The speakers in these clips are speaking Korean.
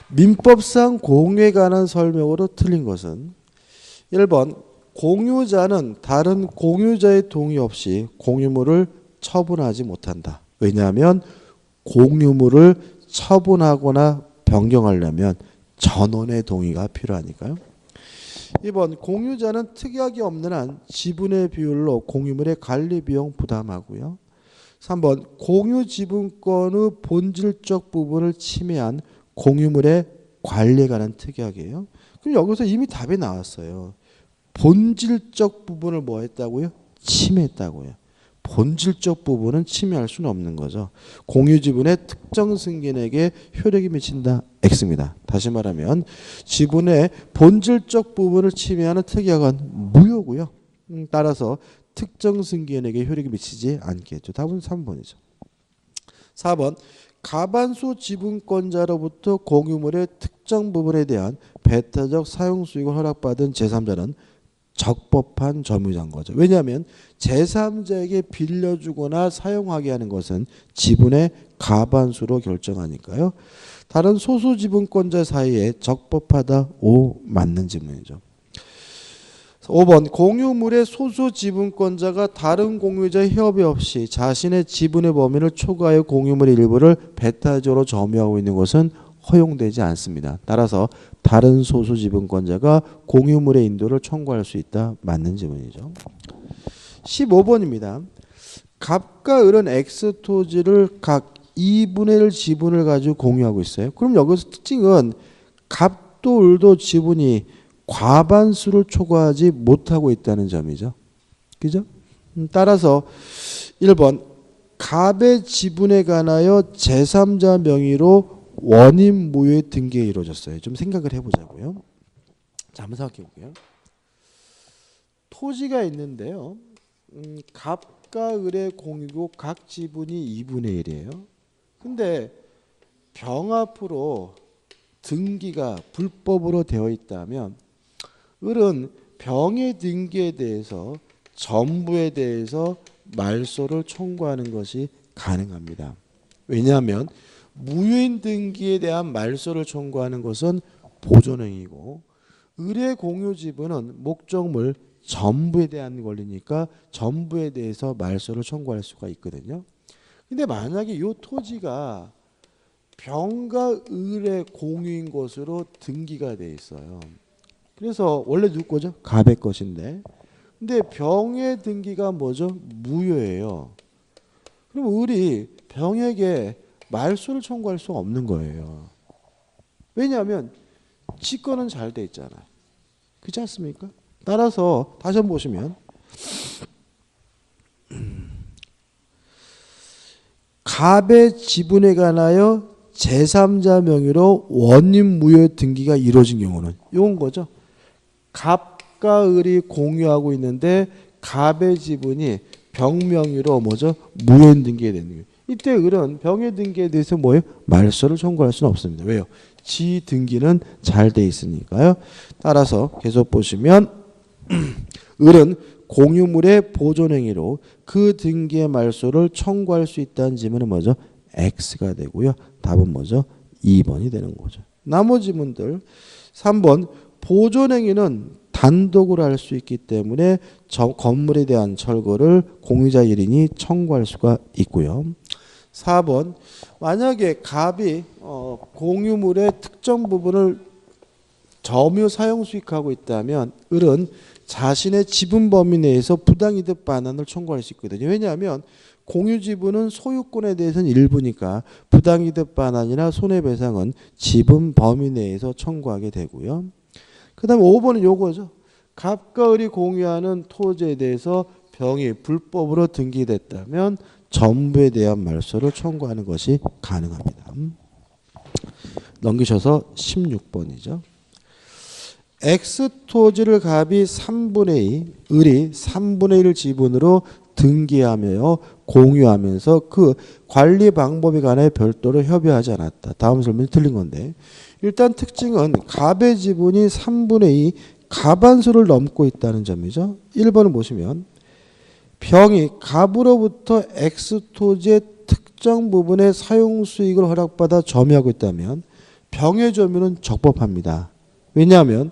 민법상 공유에 관한 설명으로 틀린 것은 1번 공유자는 다른 공유자의 동의 없이 공유물을 처분하지 못한다. 왜냐하면 공유물을 처분하거나 변경하려면 전원의 동의가 필요하니까요. 2번 공유자는 특약이 없는 한 지분의 비율로 공유물의 관리 비용 부담하고요. 3번 공유 지분권의 본질적 부분을 침해한 공유물의 관리에 관한 특약이에요. 그럼 여기서 이미 답이 나왔어요. 본질적 부분을 뭐 했다고요? 침해했다고요. 본질적 부분은 침해할 수는 없는 거죠. 공유 지분의 특정 승계인에게 효력이 미친다. X입니다. 다시 말하면 지분의 본질적 부분을 침해하는 특약은 무효고요. 따라서 특정 승계인에게 효력이 미치지 않겠죠. 답은 3번이죠. 4번 가반수 지분권자로부터 공유물의 특정 부분에 대한 배타적 사용 수익을 허락받은 제3자는 적법한 점유자인 거죠. 왜냐하면 제3자에게 빌려주거나 사용하게 하는 것은 지분의 가반수로 결정하니까요. 다른 소수 지분권자 사이에 적법하다. O 맞는 질문이죠. 5번 공유물의 소수 지분권자가 다른 공유자의 협의 없이 자신의 지분의 범위를 초과하여 공유물의 일부를 배타적으로 점유하고 있는 것은 허용되지 않습니다. 따라서 다른 소수 지분권자가 공유물의 인도를 청구할 수 있다. 맞는 질문이죠. 15번입니다. 갑과 을은 X 토지를 각 2분의 1 지분을 가지고 공유하고 있어요. 그럼 여기서 특징은 갑도 을도 지분이 과반수를 초과하지 못하고 있다는 점이죠. 그죠? 따라서 1번 갑의 지분에 관하여 제3자 명의로 원인 무효의 등기가 이루어졌어요. 좀 생각을 해보자고요. 자, 한번 생각해 볼게요. 토지가 있는데요. 갑과 을의 공유고 각 지분이 2분의 1이에요. 근데 병합으로 등기가 불법으로 되어 있다면 을은 병의 등기에 대해서 전부에 대해서 말소를 청구하는 것이 가능합니다. 왜냐하면 무효인 등기에 대한 말소를 청구하는 것은 보존행위고 을의 공유 지분은 목적물 전부에 대한 권리니까 전부에 대해서 말소를 청구할 수가 있거든요. 근데 만약에 이 토지가 병과 을의 공유인 것으로 등기가 돼 있어요. 그래서 원래 누구 거죠? 갑의 것인데. 근데 병의 등기가 뭐죠? 무효예요. 그럼 을이 병에게 말소를 청구할 수 없는 거예요. 왜냐하면 직권은 잘 돼 있잖아요. 그렇지 않습니까? 따라서 다시 한번 보시면 갑의 지분에 관하여 제3자 명의로 원인 무효 등기가 이루어진 경우는 이건 거죠. 갑과 을이 공유하고 있는데 갑의 지분이 병 명의로 뭐죠? 무효인 등기가 되는 거예요. 이때 을은 병의 등기에 대해서 뭐예요? 말소를 청구할 수는 없습니다. 왜요? 지 등기는 잘 돼 있으니까요. 따라서 계속 보시면 을은 공유물의 보존행위로 그 등기의 말소를 청구할 수 있다는 지문은 뭐죠? X가 되고요. 답은 뭐죠? 2번이 되는 거죠. 나머지 문들 3번 보존행위는 단독으로 할 수 있기 때문에 건물에 대한 철거를 공유자 1인이 청구할 수가 있고요. 4번 만약에 갑이 공유물의 특정 부분을 점유 사용 수익하고 있다면 을은 자신의 지분 범위 내에서 부당이득 반환을 청구할 수 있거든요. 왜냐하면 공유 지분은 소유권에 대해서는 일부니까 부당이득 반환이나 손해배상은 지분 범위 내에서 청구하게 되고요. 그 다음에 5번은 요거죠. 갑과 을이 공유하는 토지에 대해서 병이 불법으로 등기됐다면 전부에 대한 말소를 청구하는 것이 가능합니다. 넘기셔서 16번이죠. X 토지를 갑이 3분의 2, 을이 3분의 1 지분으로 등기하며 공유하면서 그 관리 방법에 관해 별도로 협의하지 않았다. 다음 설명이 틀린 건데 일단 특징은 갑의 지분이 3분의 2 가반수를 넘고 있다는 점이죠. 1번을 보시면 병이 갑으로부터 X 토지의 특정 부분의 사용 수익을 허락받아 점유하고 있다면 병의 점유는 적법합니다. 왜냐하면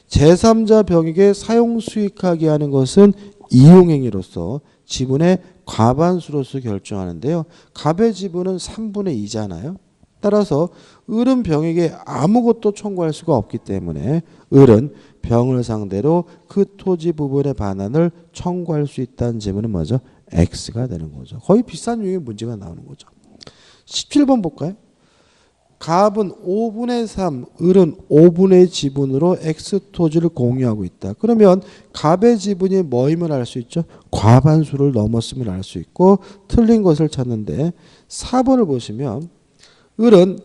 제3자 병에게 사용 수익하게 하는 것은 이용행위로서 지분의 과반수로서 결정하는데요. 갑의 지분은 3분의 2잖아요. 따라서 을은 병에게 아무것도 청구할 수가 없기 때문에 을은 병을 상대로 그 토지 부분의 반환을 청구할 수 있다는 지문은 뭐죠? X가 되는 거죠. 거의 비슷한 유형의 문제가 나오는 거죠. 17번 볼까요? 갑은 5분의 3, 을은 5분의 지분으로 X 토지를 공유하고 있다. 그러면 갑의 지분이 뭐임을 알 수 있죠? 과반수를 넘었음을 알 수 있고 틀린 것을 찾는데 4번을 보시면 을은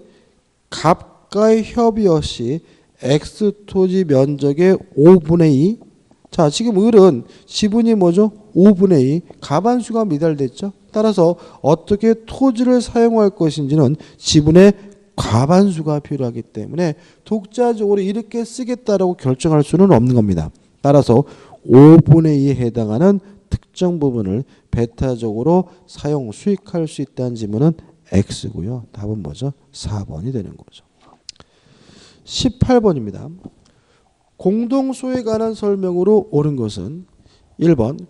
갑과의 협의 없이 X 토지 면적의 5분의 2. 자, 지금 을은 지분이 뭐죠? 5분의 2. 과반수가 미달됐죠. 따라서 어떻게 토지를 사용할 것인지는 지분의 과반수가 필요하기 때문에 독자적으로 이렇게 쓰겠다라고 결정할 수는 없는 겁니다. 따라서 5분의 2에 해당하는 특정 부분을 배타적으로 사용 수익할 수 있다는 지문은 X고요. 답은 뭐죠? 4번이 되는 거죠. 18번입니다. 공동소유에 관한 설명으로 옳은 것은 1번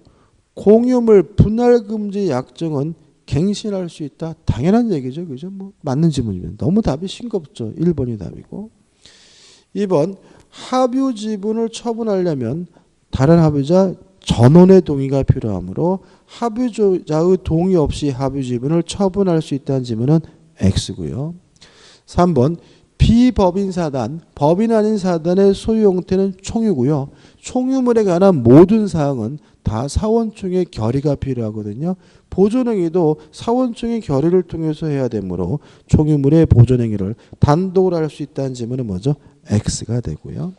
공유물 분할금지 약정은 갱신할 수 있다. 당연한 얘기죠. 그죠? 뭐 맞는 지문이면 너무 답이 싱겁죠. 1번이 답이고 2번 합유 지분을 처분하려면 다른 합유자 전원의 동의가 필요하므로 합유자의 동의 없이 합유 지분을 처분할 수 있다는 지문은 X고요. 3번 비법인 사단, 법인 아닌 사단의 소유 형태는 총유고요. 총유물에 관한 모든 사항은 다 사원총의 결의가 필요하거든요. 보존행위도 사원총의 결의를 통해서 해야 되므로 총유물의 보존행위를 단독으로 할 수 있다는 지문은 뭐죠? X가 되고요.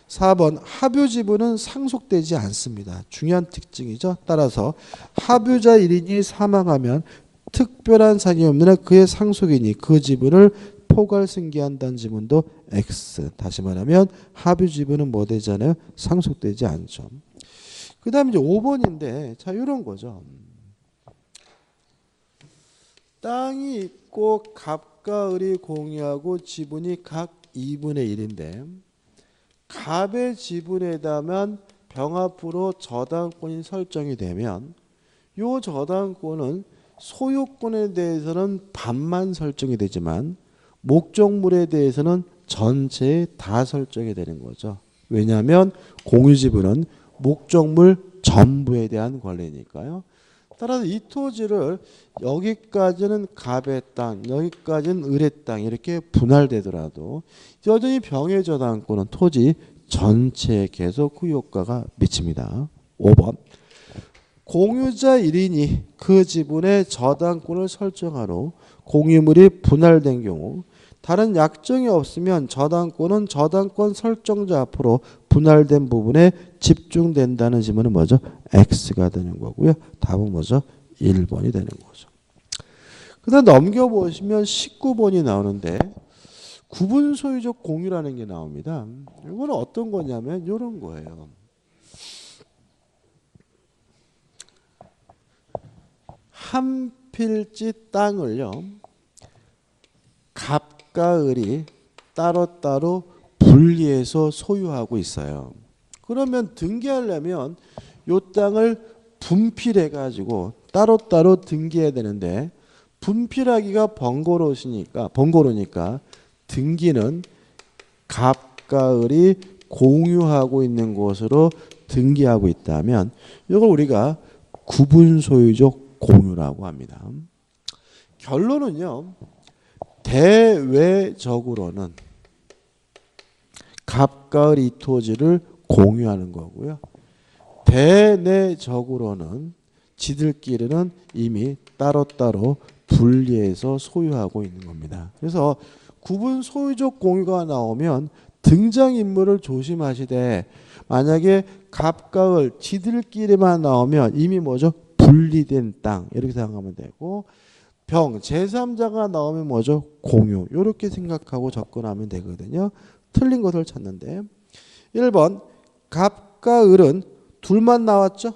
4번 합유 지분은 상속되지 않습니다. 중요한 특징이죠. 따라서 합유자 1인이 사망하면 특별한 사항이 없는 한 그의 상속인이 그 지분을 포괄 승계한다는 지문도 X. 다시 말하면 합유 지분은 뭐 되잖아요? 상속되지 않죠. 그 다음에 이제 5번인데 자 이런 거죠. 땅이 있고 갑과 을이 공유하고 지분이 각 2분의 1인데 갑의 지분에다만 병합으로 저당권이 설정이 되면 이 저당권은 소유권에 대해서는 반만 설정이 되지만 목적물에 대해서는 전체에 다 설정이 되는 거죠. 왜냐하면 공유지분은 목적물 전부에 대한 권리니까요. 따라서 이 토지를 여기까지는 갑의 땅, 여기까지는 을의 땅 이렇게 분할되더라도 여전히 병의 저당권은 토지 전체에 계속 그 효과가 미칩니다. 5번 공유자 1인이 그 지분의 저당권을 설정하러 공유물이 분할된 경우 다른 약정이 없으면 저당권은 저당권 설정자 앞으로 분할된 부분에 집중된다는 지문은 뭐죠? X가 되는 거고요. 답은 뭐죠? 1번이 되는 거죠. 그 다음 넘겨보시면 19번이 나오는데 구분소유적 공유라는 게 나옵니다. 이거는 어떤 거냐면 이런 거예요. 한 필지 땅을요. 갑과 을이 따로따로 분리해서 소유하고 있어요. 그러면 등기하려면 이 땅을 분필해 가지고 따로따로 등기해야 되는데 분필하기가 번거로우니까 등기는 갑과 을이 공유하고 있는 곳으로 등기하고 있다면 이걸 우리가 구분소유적 공유라고 합니다. 결론은요. 대외적으로는 갑과 을 이 토지를 공유하는 거고요. 대내적으로는 지들끼리는 이미 따로따로 분리해서 소유하고 있는 겁니다. 그래서 구분 소유적 공유가 나오면 등장인물을 조심하시되 만약에 갑과 을 지들끼리만 나오면 이미 뭐죠? 분리된 땅 이렇게 생각하면 되고 병, 제3자가 나오면 뭐죠? 공유. 이렇게 생각하고 접근하면 되거든요. 틀린 것을 찾는데 1번 갑과 을은 둘만 나왔죠?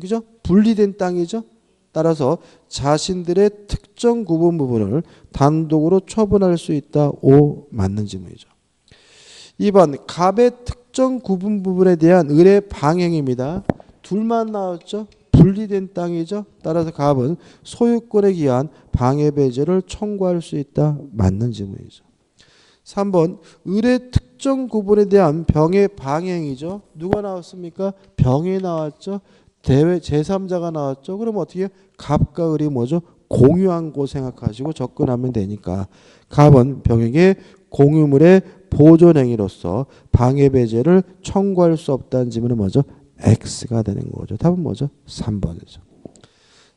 그죠? 분리된 땅이죠? 따라서 자신들의 특정 특정 구분 부분을 단독으로 처분할 수 있다. O 맞는 지문이죠. 2번 갑의 특정 구분 부분에 대한 의뢰 방행입니다. 둘만 나왔죠. 분리된 땅이죠. 따라서 갑은 소유권에 기한 방해 배제를 청구할 수 있다. 맞는 지문이죠. 3번 의뢰 특정 구분에 대한 병의 방행이죠. 누가 나왔습니까? 병이 나왔죠. 대외 제3자가 나왔죠. 그럼 어떻게 해요? 갑과 을이 뭐죠? 공유한 거 생각하시고 접근하면 되니까 갑은 병에게 공유물의 보존행위로서 방해 배제를 청구할 수 없다는 지문은 뭐죠? X가 되는 거죠. 답은 뭐죠? 3번이죠.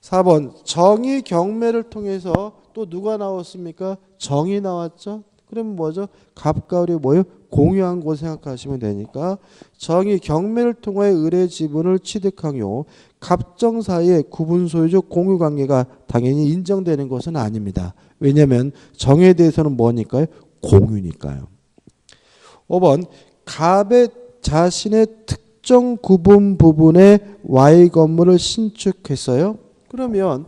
4번 정의 경매를 통해서 또 누가 나왔습니까? 정이 나왔죠. 그러면 뭐죠? 갑과 을이 뭐예요? 공유한 거 생각하시면 되니까 정의 경매를 통해 의뢰 지분을 취득하요. 갑정 사이의 구분 소유적 공유 관계가 당연히 인정되는 것은 아닙니다. 왜냐하면 정에 대해서는 뭐니까요? 공유니까요. 5번 갑의 자신의 특정 구분 부분에 Y 건물을 신축했어요. 그러면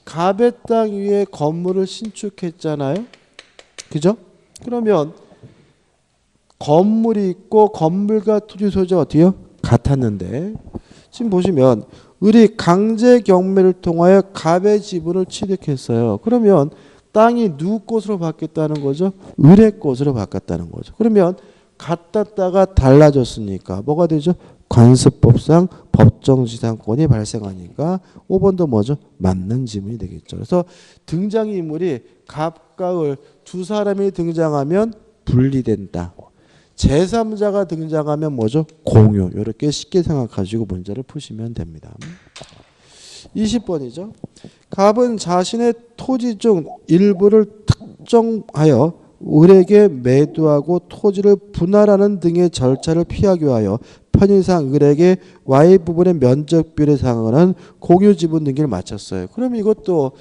갑의 땅 위에 건물을 신축했잖아요. 그죠? 그러면 건물이 있고 건물과 토지 소유자가 어때요? 같았는데 지금 보시면 을이 강제 경매를 통하여 갑의 지분을 취득했어요. 그러면 땅이 누구 것으로 바뀌었다는 거죠? 을의 것으로 바뀌었다는 거죠. 그러면 같았다가 달라졌으니까 뭐가 되죠? 관습법상 법정지상권이 발생하니까 5번도 뭐죠? 맞는 지문이 되겠죠. 그래서 등장인물이 갑과 을 두 사람이 등장하면 분리된다. 제3자가 등장하면 뭐죠? 공유. 이렇게 쉽게 생각하시고 문제를 푸시면 됩니다. 20번이죠. 갑은 자신의 토지 중 일부를 특정하여 을에게 매도하고 토지를 분할하는 등의 절차를 피하기 위하여 편의상 을에게 Y 부분의 면적 비율에 상응하는 공유 지분 등기를 마쳤어요. 그럼 이것도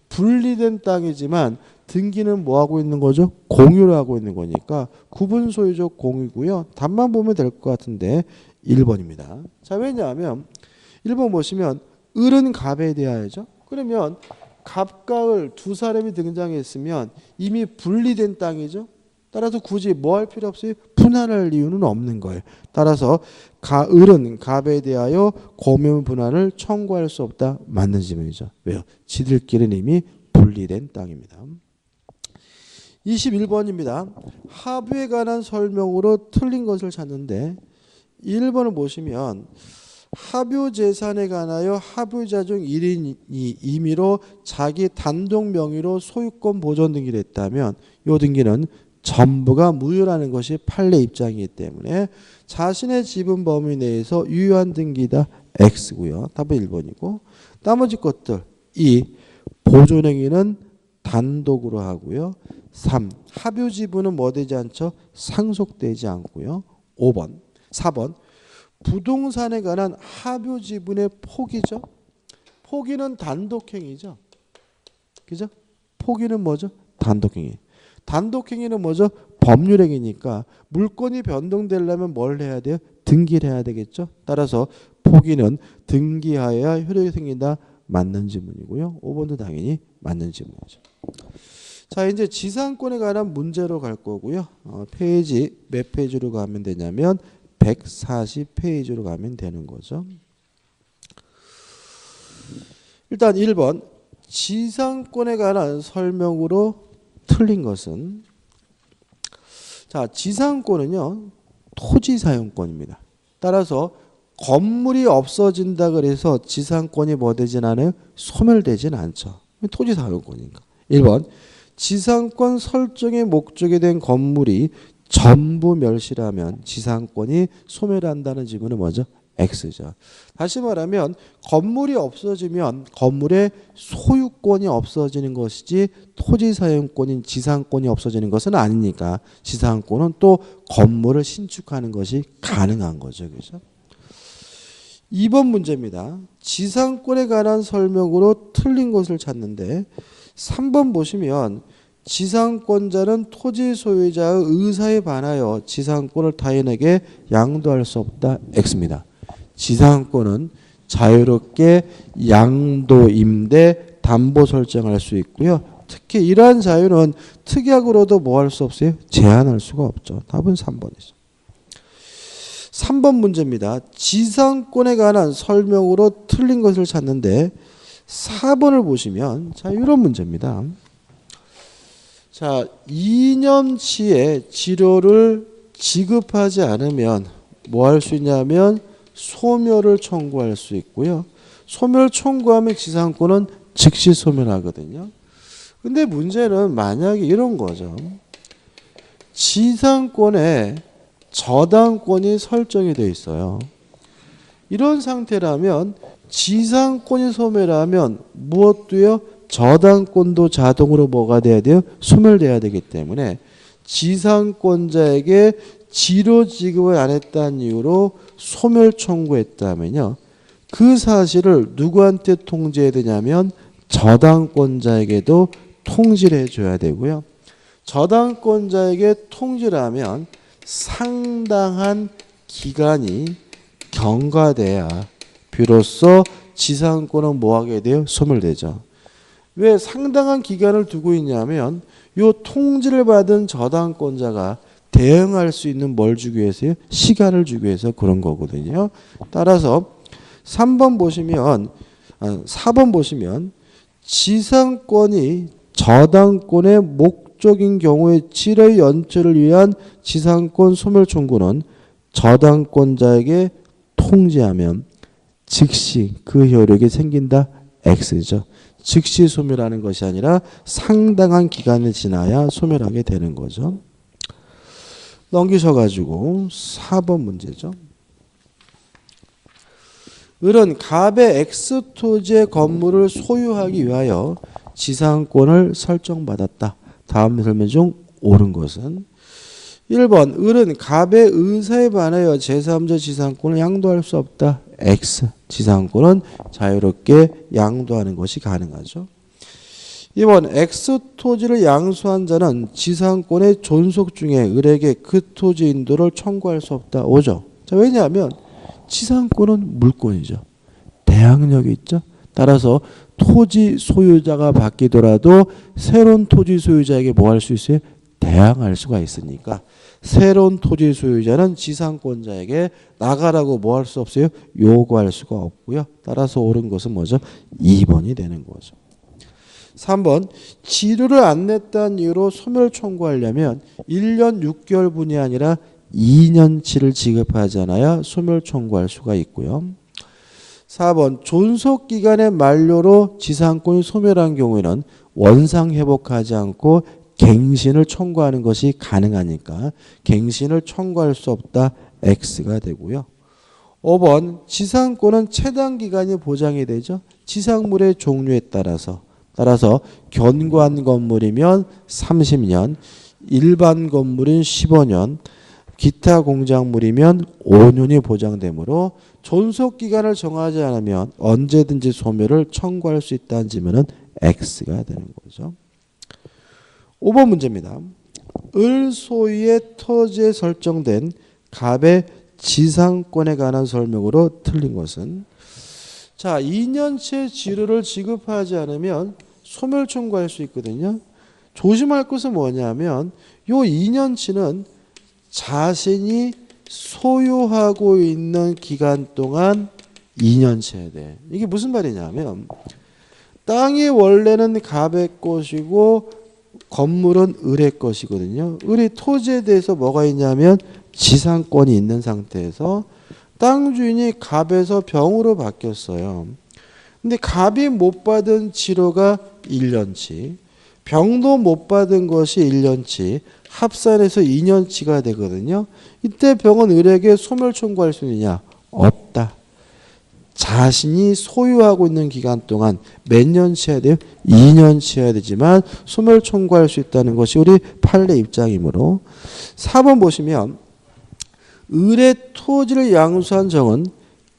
분리된 땅이지만 등기는 뭐 하고 있는 거죠? 공유를 하고 있는 거니까 구분 소유적 공유고요. 답만 보면 될 것 같은데 1번입니다. 자, 왜냐하면 1번 보시면 을은 갑에 대하여죠. 그러면 갑과 을 두 사람이 등장했으면 이미 분리된 땅이죠. 따라서 굳이 뭐 할 필요 없어요? 분할할 이유는 없는 거예요. 따라서 을은 갑에 대하여 공유 분할을 청구할 수 없다. 맞는 지문이죠. 왜요? 지들끼리는 이미 분리된 땅입니다. 21번입니다. 합유에 관한 설명으로 틀린 것을 찾는데 1번을 보시면 합유 재산에 관하여 합유자 중 1인이 임의로 자기 단독 명의로 소유권 보존 등기를 했다면 이 등기는 전부가 무효라는 것이 판례 입장이기 때문에 자신의 지분 범위 내에서 유효한 등기다. X고요. 답은 1번이고 나머지 것들 2. 보존행위는 단독으로 하고요. 3. 합유 지분은 뭐 되지 않죠? 상속되지 않고요. 5번. 4번. 부동산에 관한 합유 지분의 포기죠. 포기는 단독행위죠. 그죠? 포기는 뭐죠? 단독행위. 단독행위는 뭐죠? 법률행위니까 물건이 변동되려면 뭘 해야 돼요? 등기를 해야 되겠죠. 따라서 포기는 등기하여야 효력이 생긴다. 맞는 지문이고요. 5번도 당연히 맞는 지문이죠. 자, 이제 지상권에 관한 문제로 갈 거고요. 페이지 몇 페이지로 가면 되냐면 140페이지로 가면 되는 거죠. 일단 1번 지상권에 관한 설명으로 틀린 것은 자, 지상권은요. 토지 사용권입니다. 따라서 건물이 없어진다 그래서 지상권이 뭐 되진 않아요? 소멸되진 않죠. 토지 사용권이니까. 1번 지상권 설정의 목적이 된 건물이 전부 멸실하면 지상권이 소멸한다는 지문은 뭐죠? X죠. 다시 말하면 건물이 없어지면 건물의 소유권이 없어지는 것이지 토지 사용권인 지상권이 없어지는 것은 아니니까 지상권은 또 건물을 신축하는 것이 가능한 거죠. 그죠? 2번 문제입니다. 지상권에 관한 설명으로 틀린 것을 찾는데 3번 보시면 지상권자는 토지 소유자의 의사에 반하여 지상권을 타인에게 양도할 수 없다. X입니다. 지상권은 자유롭게 양도, 임대, 담보 설정할 수 있고요. 특히 이러한 자유는 특약으로도 뭐 할 수 없어요? 제한할 수가 없죠. 답은 3번이죠. 3번 문제입니다. 지상권에 관한 설명으로 틀린 것을 찾는데 4번을 보시면 자 이런 문제입니다. 자 2년치의 치료를 지급하지 않으면 뭐 할 수 있냐면 소멸을 청구할 수 있고요. 소멸을 청구하면 지상권은 즉시 소멸하거든요. 근데 문제는 만약에 이런 거죠. 지상권에 저당권이 설정이 되어 있어요. 이런 상태라면 지상권이 소멸하면 무엇도요? 저당권도 자동으로 뭐가 돼야 돼요? 소멸돼야 되기 때문에 지상권자에게 치료 지급을 안 했다는 이유로 소멸 청구했다면요. 그 사실을 누구한테 통지해야 되냐면 저당권자에게도 통지를 해줘야 되고요. 저당권자에게 통지를 하면 상당한 기간이 경과돼야 비로소 지상권은 뭐하게 돼요? 소멸되죠. 왜 상당한 기간을 두고 있냐면 요 통지를 받은 저당권자가 대응할 수 있는 뭘 주기 위해서요? 시간을 주기 위해서 그런 거거든요. 따라서 4번 보시면 지상권이 저당권의 목적인 경우에 치료 연체를 위한 지상권 소멸 청구는 저당권자에게 통지하면 즉시 그 효력이 생긴다. X죠. 즉시 소멸하는 것이 아니라 상당한 기간이 지나야 소멸하게 되는 거죠. 넘기셔가지고 4번 문제죠. 을은 갑의 X토지의 건물을 소유하기 위하여 지상권을 설정받았다. 다음 설명 중 옳은 것은 1번 을은 갑의 의사에 반하여 제3자 지상권을 양도할 수 없다. X. 지상권은 자유롭게 양도하는 것이 가능하죠. 2번 X토지를 양수한 자는 지상권의 존속 중에 을에게 그 토지 인도를 청구할 수 없다. 5죠. 자, 왜냐하면 지상권은 물권이죠. 대항력이 있죠. 따라서 토지 소유자가 바뀌더라도 새로운 토지 소유자에게 뭐 할 수 있어요? 대항할 수가 있으니까 새로운 토지 소유자는 지상권자에게 나가라고 뭐 할 수 없어요? 요구할 수가 없고요. 따라서 옳은 것은 뭐죠? 2번이 되는 거죠. 3번 치료를 안 냈다는 이유로 소멸 청구하려면 1년 6개월분이 아니라 2년치를 지급하잖아요. 소멸 청구할 수가 있고요. 4번 존속기간의 만료로 지상권이 소멸한 경우에는 원상 회복하지 않고 갱신을 청구하는 것이 가능하니까 갱신을 청구할 수 없다. X가 되고요. 5번 지상권은 최단기간이 보장이 되죠. 지상물의 종류에 따라서 견고한 건물이면 30년, 일반 건물인 15년, 기타 공작물이면 5년이 보장되므로 존속기간을 정하지 않으면 언제든지 소멸을 청구할 수 있다는 지문은 X가 되는 거죠. 5번 문제입니다. 을 소유의 토지에 설정된 갑의 지상권에 관한 설명으로 틀린 것은 자 2년치의 지료를 지급하지 않으면 소멸 청구할 수 있거든요. 조심할 것은 뭐냐면 요 2년치는 자신이 소유하고 있는 기간 동안 2년치여야 돼. 이게 무슨 말이냐면 땅이 원래는 갑의 것이고 건물은 을의 것이거든요. 을이 토지에 대해서 뭐가 있냐면 지상권이 있는 상태에서 땅 주인이 갑에서 병으로 바뀌었어요. 근데 갑이 못 받은 치료가 1년치, 병도 못 받은 것이 1년치, 합산해서 2년치가 되거든요. 이때 병은 을에게 소멸 청구할 수 있느냐? 없다. 자신이 소유하고 있는 기간 동안 몇 년치 해야 돼요? 2년치 해야 되지만 소멸 청구할 수 있다는 것이 우리 판례 입장이므로 4번 보시면 을의 토지를 양수한 정은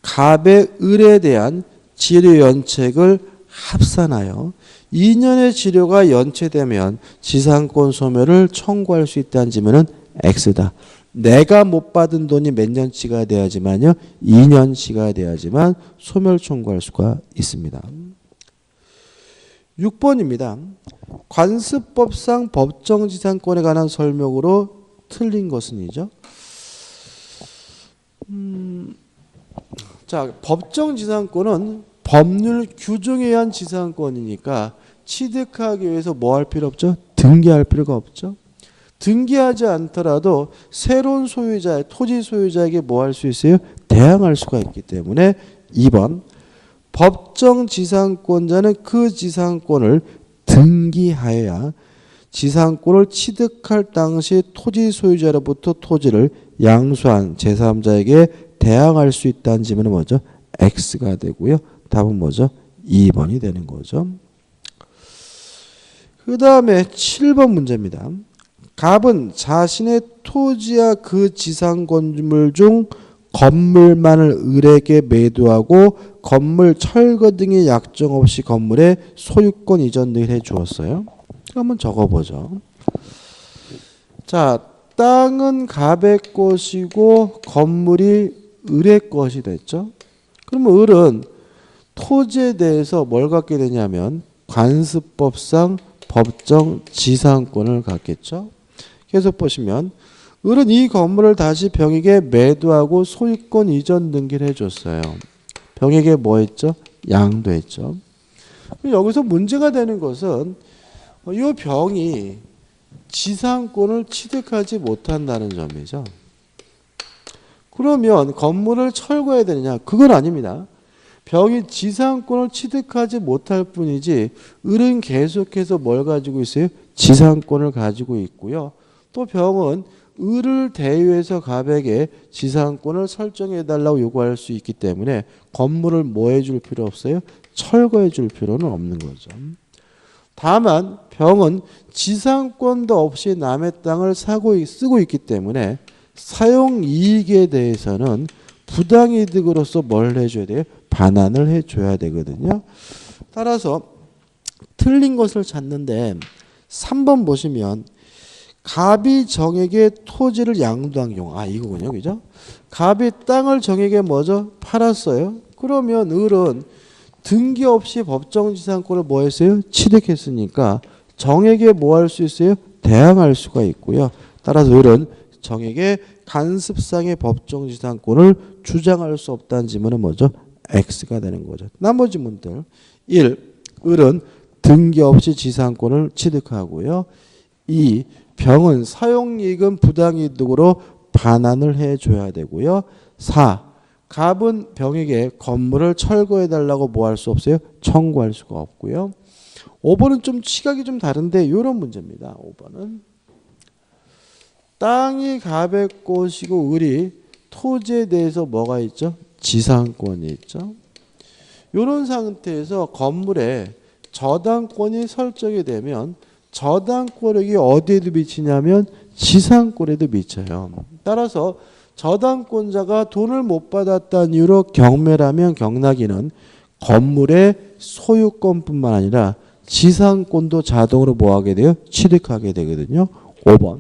갑의 을에 대한 지료 연책을 합산하여 2년의 지료가 연체되면 지상권 소멸을 청구할 수 있다는 지문은 X다. 내가 못 받은 돈이 몇 년치가 돼야지만요. 2년치가 돼야지만 소멸 청구할 수가 있습니다. 6번입니다. 관습법상 법정지상권에 관한 설명으로 틀린 것은이죠. 자, 법정지상권은 법률 규정에 의한 지상권이니까 취득하기 위해서 뭐 할 필요 없죠? 등기할 필요가 없죠. 등기하지 않더라도 새로운 소유자, 토지 소유자에게 뭐 할 수 있어요? 대항할 수가 있기 때문에 2번 법정지상권자는 그 지상권을 등기하여야 지상권을 취득할 당시 토지 소유자로부터 토지를 양수한 제3자에게 대항할 수 있다는 질문은 뭐죠? X가 되고요. 답은 뭐죠? 2번이 되는 거죠. 그 다음에 7번 문제입니다. 갑은 자신의 토지와 그 지상건물 중 건물만을 을에게 매도하고 건물 철거 등의 약정 없이 건물의 소유권 이전 등을 해 주었어요. 한번 적어보죠. 자, 땅은 갑의 것이고 건물이 을의 것이 됐죠. 그러면 을은 토지에 대해서 뭘 갖게 되냐면 관습법상 법정 지상권을 갖겠죠. 계속 보시면 을은 이 건물을 다시 병에게 매도하고 소유권 이전 등기를 해줬어요. 병에게 뭐 했죠? 양도했죠. 여기서 문제가 되는 것은 이 병이 지상권을 취득하지 못한다는 점이죠. 그러면 건물을 철거해야 되느냐? 그건 아닙니다. 병이 지상권을 취득하지 못할 뿐이지 을은 계속해서 뭘 가지고 있어요? 지상권을 가지고 있고요. 또 병은 을을 대유해서 갑에게 지상권을 설정해달라고 요구할 수 있기 때문에 건물을 뭐 해줄 필요 없어요? 철거해 줄 필요는 없는 거죠. 다만 병은 지상권도 없이 남의 땅을 쓰고 있기 때문에 사용이익에 대해서는 부당이득으로서 뭘 해줘야 돼요? 반환을 해줘야 되거든요. 따라서 틀린 것을 찾는데 3번 보시면 갑이 정에게 토지를 양도한 경우, 이거군요, 그죠? 갑이 땅을 정에게 뭐죠? 팔았어요. 그러면 을은 등기 없이 법정지상권을 뭐 했어요? 취득했으니까 정에게 뭐 할 수 있어요? 대항할 수가 있고요. 따라서 을은 정에게 간습상의 법정지상권을 주장할 수 없다는 지문은 뭐죠? X가 되는 거죠. 나머지 문들 1. 을은 등기 없이 지상권을 취득하고요. 2. 병은 사용이익은 부당이득으로 반환을 해줘야 되고요. 4. 갑은 병에게 건물을 철거해달라고 뭐 할 수 없어요? 청구할 수가 없고요. 5번은 좀 시각이 좀 다른데 이런 문제입니다. 5번은 땅이 갑의 것이고 을이 토지에 대해서 뭐가 있죠? 지상권이 있죠. 이런 상태에서 건물에 저당권이 설정이 되면 저당권이 어디에도 미치냐면 지상권에도 미쳐요. 따라서 저당권자가 돈을 못 받았다는 이유로 경매라면 경락인은 건물의 소유권뿐만 아니라 지상권도 자동으로 뭐하게 돼요? 취득하게 되거든요. 5번.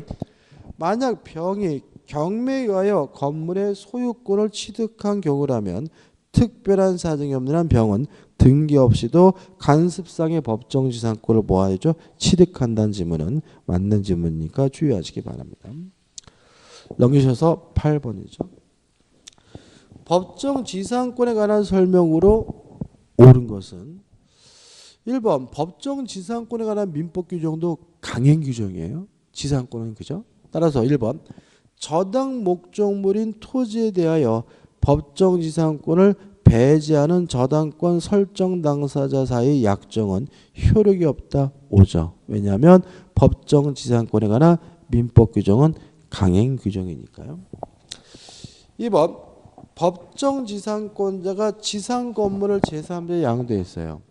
만약 병이 경매에 의하여 건물의 소유권을 취득한 경우라면 특별한 사정이 없는 한 병은 등기 없이도 간습상의 법정지상권을 뭐하죠? 취득한다는 지문은 맞는 지문이니까 주의하시기 바랍니다. 넘기셔서 8번이죠. 법정지상권에 관한 설명으로 옳은 것은 1번 법정지상권에 관한 민법 규정도 강행 규정이에요. 지상권은 그죠? 따라서 1번 저당 목적물인 토지에 대하여 법정지상권을 배제하는 저당권 설정 당사자 사이의 약정은 효력이 없다. 5죠. 왜냐하면 법정지상권에 관한 민법 규정은 강행 규정이니까요. 2번 법정지상권자가 지상건물을 제3자에 양도했어요.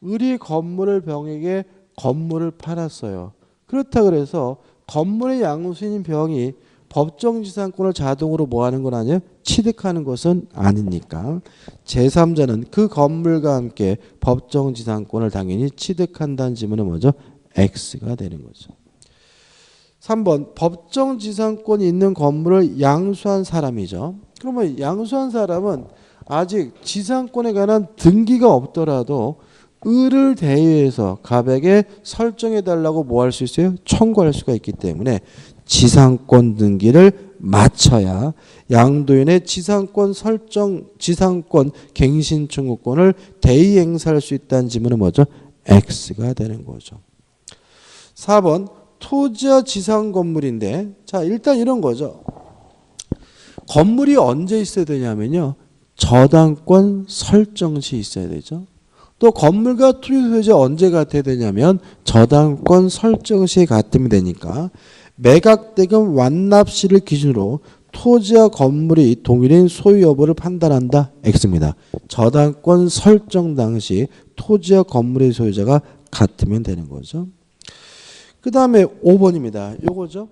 을이 건물을 병에게 건물을 팔았어요. 그렇다 그래서 건물의 양수인 병이 법정지상권을 자동으로 뭐하는 건 아니에요? 취득하는 것은 아니니까 제3자는 그 건물과 함께 법정지상권을 당연히 취득한다는 지문은 뭐죠? X가 되는 거죠. 3번 법정지상권이 있는 건물을 양수한 사람이죠. 그러면 양수한 사람은 아직 지상권에 관한 등기가 없더라도 을을 대여해서 갑에게 설정해 달라고 뭐 할 수 있어요? 청구할 수가 있기 때문에 지상권 등기를 마쳐야 양도인의 지상권 설정, 지상권 갱신 청구권을 대의 행사할 수 있다는 지문은 뭐죠? X가 되는 거죠. 4번 토지와 지상 건물인데, 자 일단 이런 거죠. 건물이 언제 있어야 되냐면요, 저당권 설정 시 있어야 되죠. 또 건물과 토지 소유자 언제 같아야 되냐면 저당권 설정 시에 같으면 되니까 매각대금 완납 시를 기준으로 토지와 건물이 동일인 소유 여부를 판단한다. X입니다. 저당권 설정 당시 토지와 건물의 소유자가 같으면 되는 거죠. 그 다음에 5번입니다. 요거죠.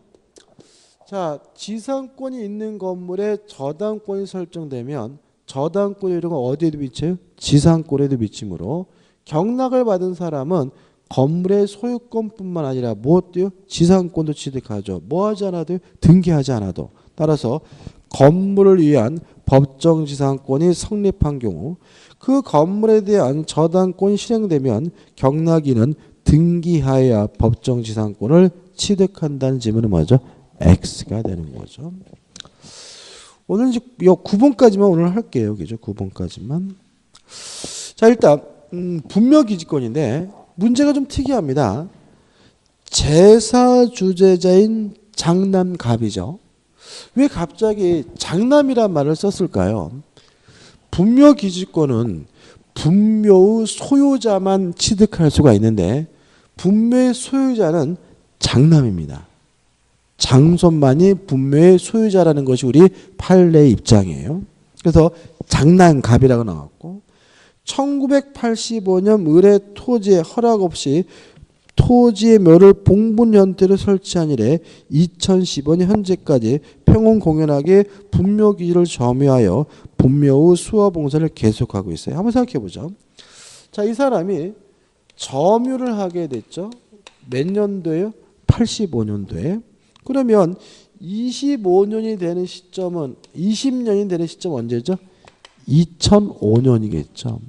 자, 지상권이 있는 건물에 저당권이 설정되면 저당권 이런 건 어디에도 미쳐요? 지상권에도 미치므로 경락을 받은 사람은 건물의 소유권뿐만 아니라 무엇도요? 지상권도 취득하죠. 뭐 하지 않아도요? 등기하지 않아도. 따라서 건물을 위한 법정 지상권이 성립한 경우 그 건물에 대한 저당권이 실행되면 경락인은 등기하여야 법정 지상권을 취득한다는 지문은 뭐죠? X가 되는 거죠. 오늘 이제 9번까지만 오늘 할게요. 그죠? 9번까지만. 자, 일단 분묘기지권인데 문제가 좀 특이합니다. 제사 주재자인 장남갑이죠. 왜 갑자기 장남이란 말을 썼을까요? 분묘기지권은 분묘의 소유자만 취득할 수가 있는데 분묘의 소유자는 장남입니다. 장손만이 분묘의 소유자라는 것이 우리 판례의 입장이에요. 그래서 장남갑이라고 나왔고 1985년 을의 토지에 허락 없이 토지의 묘를 봉분 형태로 설치한 이래 2015년 현재까지 평온공연하게 분묘기지를 점유하여 분묘의 수호봉사를 계속하고 있어요. 한번 생각해 보죠. 자, 이 사람이 점유를 하게 됐죠. 몇 년도에요? 85년도에. 그러면 25년이 되는 시점은 20년이 되는 시점 언제죠? 2005년이겠죠.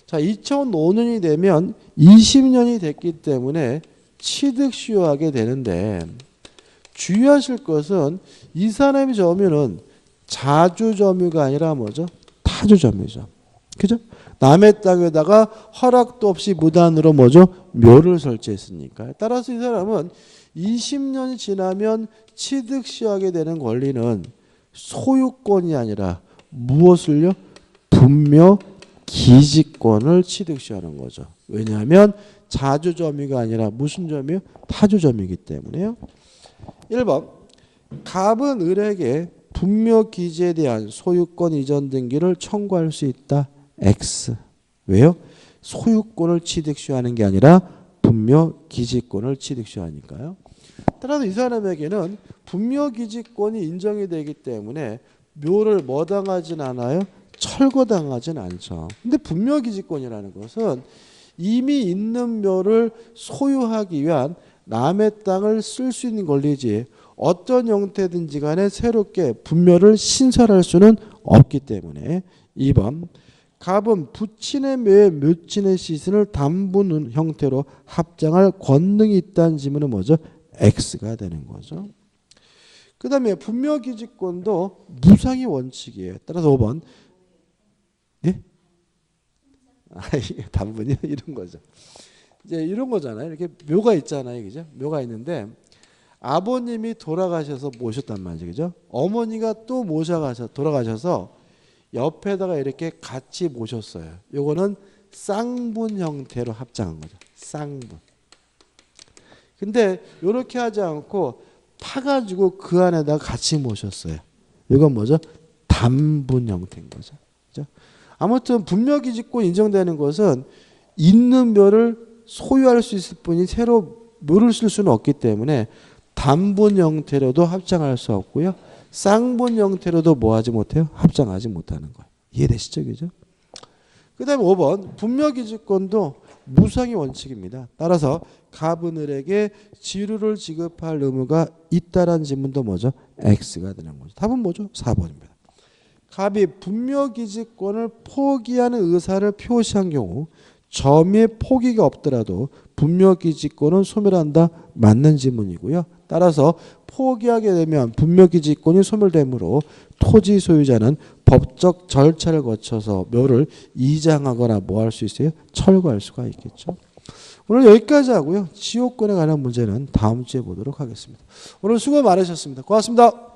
자, 2005년이 되면 20년이 됐기 때문에 취득 시효하게 되는데 주의하실 것은 이 사람의 점유는 자주 점유가 아니라 뭐죠? 타주 점유죠. 그죠? 남의 땅에다가 허락도 없이 무단으로 뭐죠? 묘를 설치했으니까. 따라서 이 사람은 20년이 지나면 취득 시효하게 되는 권리는 소유권이 아니라 무엇을요? 분묘 기지권을 취득 시효하는 거죠. 왜냐하면 자주 점유가 아니라 무슨 점유요? 타주 점유이기 때문에요. 1번 갑은 을에게 분묘 기지에 대한 소유권 이전 등기를 청구할 수 있다. X. 왜요? 소유권을 취득 시효하는 게 아니라 분묘 기지권을 취득 시효하니까요. 따라서 이 사람에게는 분묘 기지권이 인정이 되기 때문에 묘를 뭐 당하진 않아요? 철거당하진 않죠. 근데 분묘기지권이라는 것은 이미 있는 묘를 소유하기 위한 남의 땅을 쓸 수 있는 권리지 어떤 형태든지 간에 새롭게 분묘를 신설할 수는 없기 때문에 2번 갑은 부친의 묘에 묘친의 시신을 담분 형태로 합장할 권능이 있다는 지문은 뭐죠? X가 되는 거죠. 그 다음에 분묘기지권도 무상의 원칙이에요. 따라서 5번 예? 단분이요? 이런 거죠. 이제 이런 거잖아요. 이렇게 묘가 있잖아요. 그죠? 묘가 있는데 아버님이 돌아가셔서 모셨단 말이죠. 그죠? 어머니가 또 돌아가셔서 옆에다가 이렇게 같이 모셨어요. 요거는 쌍분 형태로 합장한 거죠. 쌍분. 근데 이렇게 하지 않고 파가지고 그 안에다가 같이 모셨어요. 이건 뭐죠? 단분 형태인 거죠. 그죠? 아무튼 분묘기지권 인정되는 것은 있는 묘를 소유할 수 있을 뿐이 새로 묘를 쓸 수는 없기 때문에 단분 형태로도 합장할 수 없고요. 쌍분 형태로도 뭐하지 못해요? 합장하지 못하는 거예요. 이해되시죠? 그죠? 그 다음에 5번 분묘기지권도 무상의 원칙입니다. 따라서 갑은 을에게 지루를 지급할 의무가 있다라는 지문도 뭐죠? X가 되는 거죠. 답은 뭐죠? 4번입니다. 갑이 분묘기지권을 포기하는 의사를 표시한 경우 점유의 포기가 없더라도 분묘기지권은 소멸한다. 맞는 지문이고요. 따라서 포기하게 되면 분묘기지권이 소멸되므로 토지 소유자는 법적 절차를 거쳐서 묘를 이장하거나 뭐 할 수 있어요? 철거할 수가 있겠죠. 오늘 여기까지 하고요. 지역권에 관한 문제는 다음 주에 보도록 하겠습니다. 오늘 수고 많으셨습니다. 고맙습니다.